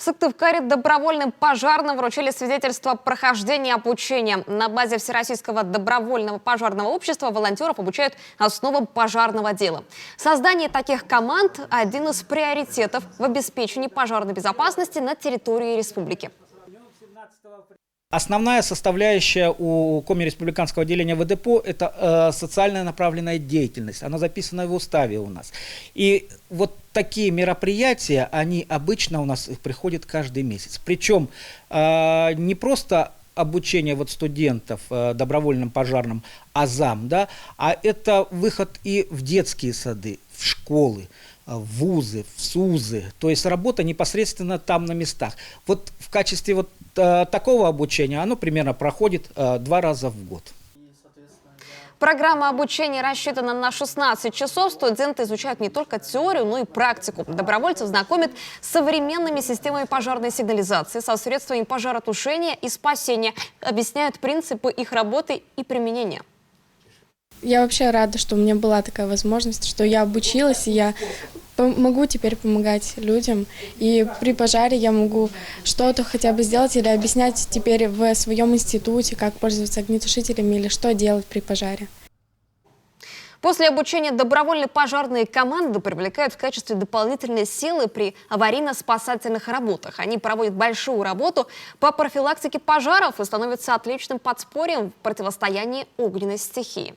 Сыктывкаре добровольным пожарным вручили свидетельство прохождения обучения. На базе Всероссийского добровольного пожарного общества волонтеров обучают основам пожарного дела. Создание таких команд – один из приоритетов в обеспечении пожарной безопасности на территории республики. Основная составляющая у Коми-республиканского отделения ВДПО – это социальная направленная деятельность. Она записана в уставе у нас. И вот такие мероприятия, они обычно у нас их приходят каждый месяц. Причем не просто обучение вот студентов добровольным пожарным азам, да, а это выход и в детские сады, в школы, в вузы, в СУЗы, то есть работа непосредственно там на местах. Вот в качестве вот такого обучения оно примерно проходит 2 раза в год. Программа обучения рассчитана на 16 часов. Студенты изучают не только теорию, но и практику. Добровольцев знакомят с современными системами пожарной сигнализации, со средствами пожаротушения и спасения. Объясняют принципы их работы и применения. Я вообще рада, что у меня была такая возможность, что я обучилась, и я могу теперь помогать людям. И при пожаре я могу что-то хотя бы сделать или объяснять теперь в своем институте, как пользоваться огнетушителями или что делать при пожаре. После обучения добровольные пожарные команды привлекают в качестве дополнительной силы при аварийно-спасательных работах. Они проводят большую работу по профилактике пожаров и становятся отличным подспорьем в противостоянии огненной стихии.